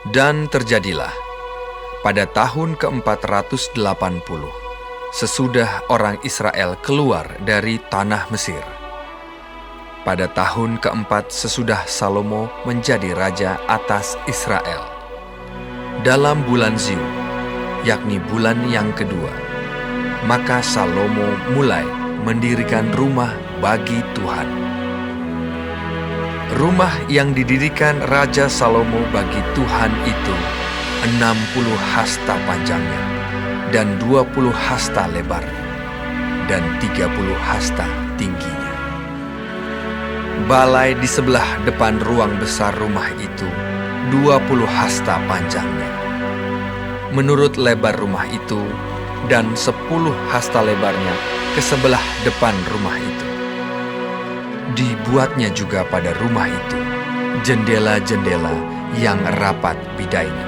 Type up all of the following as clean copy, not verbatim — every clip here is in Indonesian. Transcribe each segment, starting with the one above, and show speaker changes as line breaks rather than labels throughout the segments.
Dan terjadilah pada tahun ke-480, sesudah orang Israel keluar dari tanah Mesir. Pada tahun keempat sesudah Salomo menjadi raja atas Israel. Dalam bulan Ziu, yakni bulan yang kedua, maka Salomo mulai mendirikan rumah bagi Tuhan. Rumah yang didirikan Raja Salomo bagi Tuhan itu 60 hasta panjangnya dan 20 hasta lebarnya dan 30 hasta tingginya. Balai di sebelah depan ruang besar rumah itu 20 hasta panjangnya. Menurut lebar rumah itu dan 10 hasta lebarnya ke sebelah depan rumah itu. Dibuatnya juga pada rumah itu jendela-jendela yang rapat bidainya.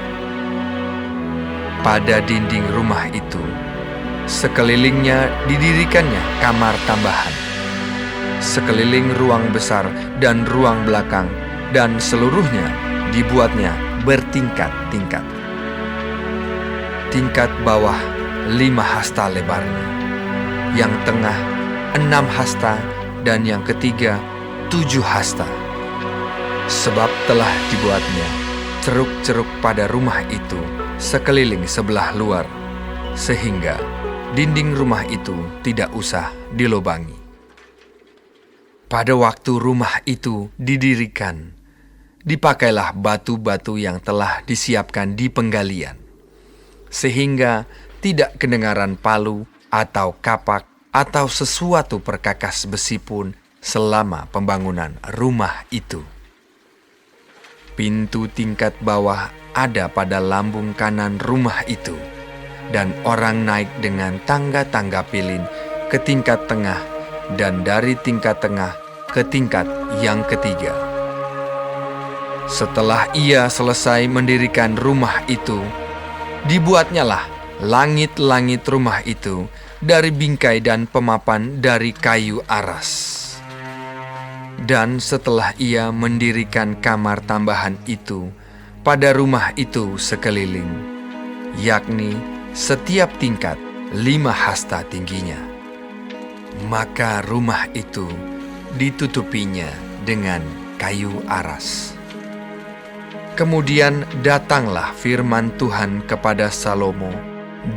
Pada dinding rumah itu, sekelilingnya didirikannya kamar tambahan. Sekeliling ruang besar dan ruang belakang dan seluruhnya dibuatnya bertingkat-tingkat. Tingkat bawah 5 hasta lebarnya, yang tengah 6 hasta, dan yang ketiga 7 hasta. Sebab telah dibuatnya ceruk-ceruk pada rumah itu sekeliling sebelah luar, sehingga dinding rumah itu tidak usah dilobangi. Pada waktu rumah itu didirikan, dipakailah batu-batu yang telah disiapkan di penggalian, sehingga tidak kedengaran palu atau kapak atau sesuatu perkakas besi pun selama pembangunan rumah itu. Pintu tingkat bawah ada pada lambung kanan rumah itu, dan orang naik dengan tangga-tangga pilin ke tingkat tengah, dan dari tingkat tengah ke tingkat yang ketiga. Setelah ia selesai mendirikan rumah itu, dibuatnyalah langit-langit rumah itu dari bingkai dan pemapan dari kayu aras. Dan setelah ia mendirikan kamar tambahan itu pada rumah itu sekeliling, yakni setiap tingkat 5 hasta tingginya, maka rumah itu ditutupinya dengan kayu aras. Kemudian datanglah firman Tuhan kepada Salomo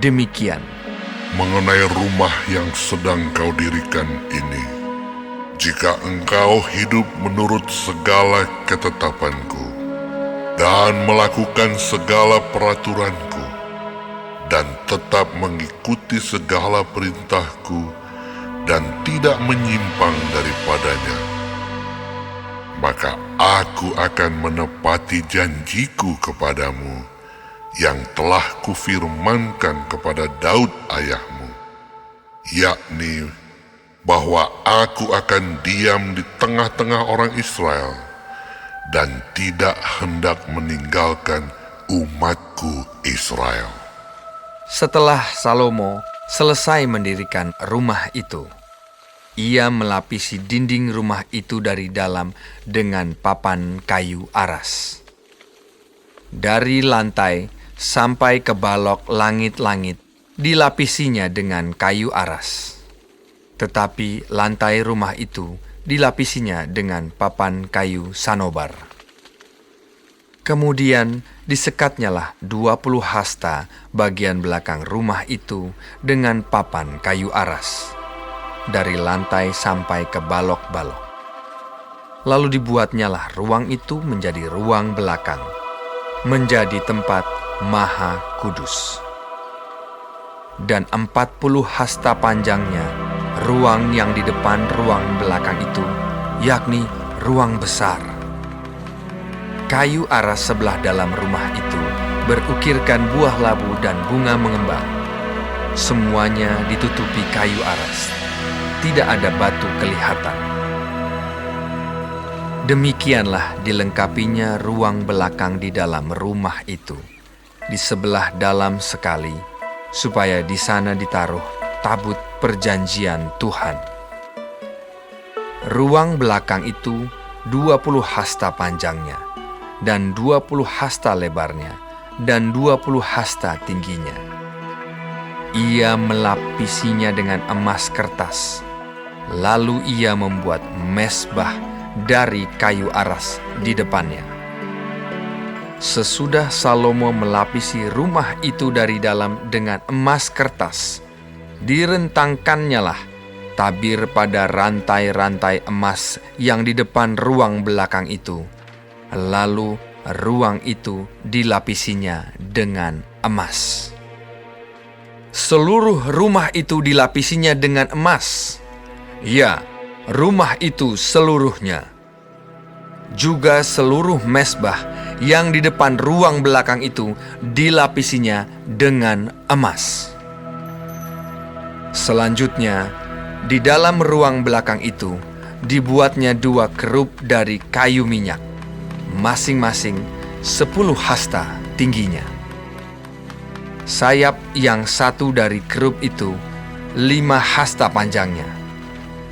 demikian.
Mengenai rumah yang sedang kau dirikan ini, jika engkau hidup menurut segala ketetapanku dan melakukan segala peraturanku dan tetap mengikuti segala perintahku dan tidak menyimpang daripadanya, maka aku akan menepati janjiku kepadamu yang telah kufirmankan kepada Daud ayahmu, yakni bahwa aku akan diam di tengah-tengah orang Israel dan tidak hendak meninggalkan umatku Israel.
Setelah Salomo selesai mendirikan rumah itu, ia melapisi dinding rumah itu dari dalam dengan papan kayu aras. Dari lantai sampai ke balok langit-langit dilapisinya dengan kayu aras. Tetapi lantai rumah itu dilapisinya dengan papan kayu sanobar. Kemudian disekatnyalah 20 hasta bagian belakang rumah itu dengan papan kayu aras, dari lantai sampai ke balok-balok. Lalu dibuatnyalah ruang itu menjadi ruang belakang, menjadi tempat Maha Kudus. Dan 40 hasta panjangnya ruang yang di depan ruang belakang itu, yakni ruang besar. Kayu aras sebelah dalam rumah itu berukirkan buah labu dan bunga mengembang. Semuanya ditutupi kayu aras, tidak ada batu kelihatan. Demikianlah dilengkapinya ruang belakang di dalam rumah itu, di sebelah dalam sekali, supaya di sana ditaruh tabut perjanjian Tuhan. Ruang belakang itu 20 hasta panjangnya, dan 20 hasta lebarnya, dan 20 hasta tingginya. Ia melapisinya dengan emas kertas. Lalu ia membuat mezbah dari kayu aras di depannya. Sesudah Salomo melapisi rumah itu dari dalam dengan emas kertas, direntangkannya lah tabir pada rantai-rantai emas yang di depan ruang belakang itu. Lalu ruang itu dilapisinya dengan emas. Seluruh rumah itu dilapisinya dengan emas. Ya, rumah itu seluruhnya. Juga seluruh mezbah yang di depan ruang belakang itu dilapisinya dengan emas. Selanjutnya, di dalam ruang belakang itu dibuatnya 2 kerub dari kayu minyak, masing-masing 10 hasta tingginya. Sayap yang satu dari kerub itu 5 hasta panjangnya,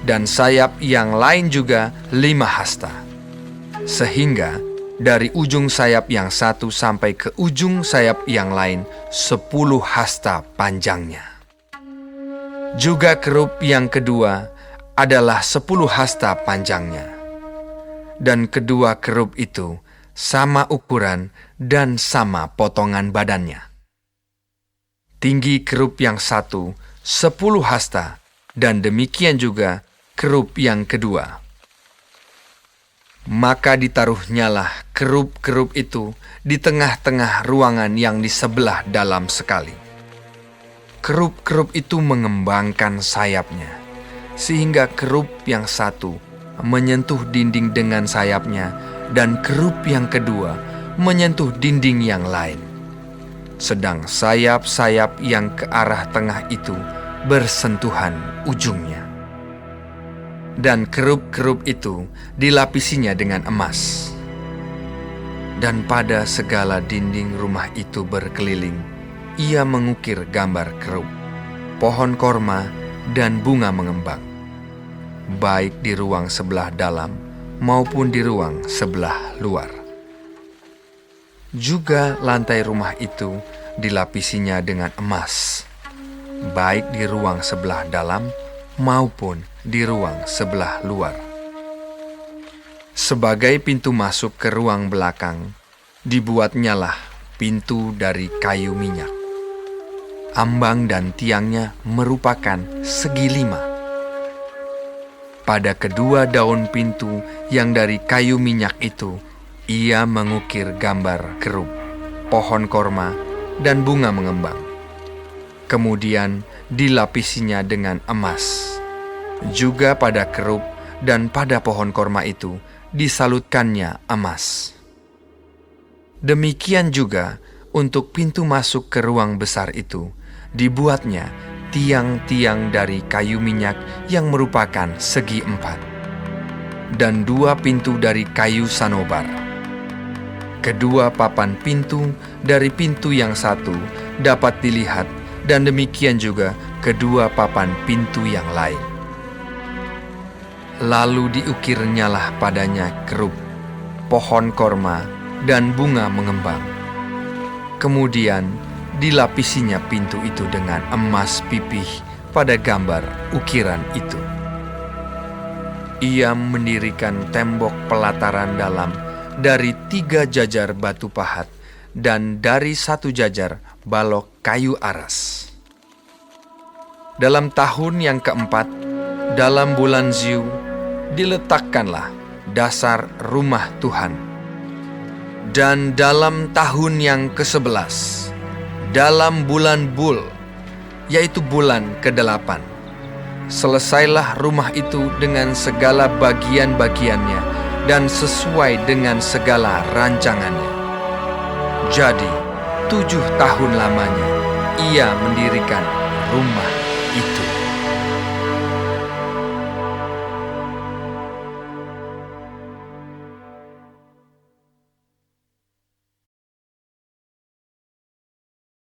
dan sayap yang lain juga 5 hasta. Sehingga dari ujung sayap yang satu sampai ke ujung sayap yang lain 10 hasta panjangnya. Juga kerub yang kedua adalah 10 hasta panjangnya. Dan kedua kerub itu sama ukuran dan sama potongan badannya. Tinggi kerub yang satu 10 hasta, dan demikian juga kerub yang kedua. Maka ditaruhnyalah kerub-kerub itu di tengah-tengah ruangan yang di sebelah dalam sekali. Kerub-kerub itu mengembangkan sayapnya, sehingga kerub yang satu menyentuh dinding dengan sayapnya, dan kerub yang kedua menyentuh dinding yang lain. Sedang sayap-sayap yang ke arah tengah itu bersentuhan ujungnya. Dan kerub-kerub itu dilapisinya dengan emas. Dan pada segala dinding rumah itu berkeliling, ia mengukir gambar kerub, pohon korma, dan bunga mengembang, baik di ruang sebelah dalam maupun di ruang sebelah luar. Juga lantai rumah itu dilapisinya dengan emas, baik di ruang sebelah dalam maupun di ruang sebelah luar. Sebagai pintu masuk ke ruang belakang, dibuatnyalah pintu dari kayu minyak. Ambang dan tiangnya merupakan segi 5. Pada kedua daun pintu yang dari kayu minyak itu, ia mengukir gambar kerub, pohon korma, dan bunga mengembang. Kemudian dilapisinya dengan emas. Juga pada kerub dan pada pohon korma itu disalutkannya emas. Demikian juga untuk pintu masuk ke ruang besar itu, dibuatnya tiang-tiang dari kayu minyak yang merupakan segi 4, dan 2 pintu dari kayu sanobar. Kedua papan pintu dari pintu yang satu dapat dilihat, dan demikian juga kedua papan pintu yang lain. Lalu diukirnyalah padanya kerub, pohon korma, dan bunga mengembang. Kemudian dilapisinya pintu itu dengan emas pipih pada gambar ukiran itu. Ia mendirikan tembok pelataran dalam dari 3 jajar batu pahat dan dari 1 jajar balok kayu aras. Dalam tahun yang keempat, dalam bulan Ziu, diletakkanlah dasar rumah Tuhan. Dan dalam tahun yang ke-11, dalam bulan Bul, yaitu bulan ke-8, selesailah rumah itu dengan segala bagian-bagiannya dan sesuai dengan segala rancangannya. Jadi, 7 tahun lamanya ia mendirikan rumah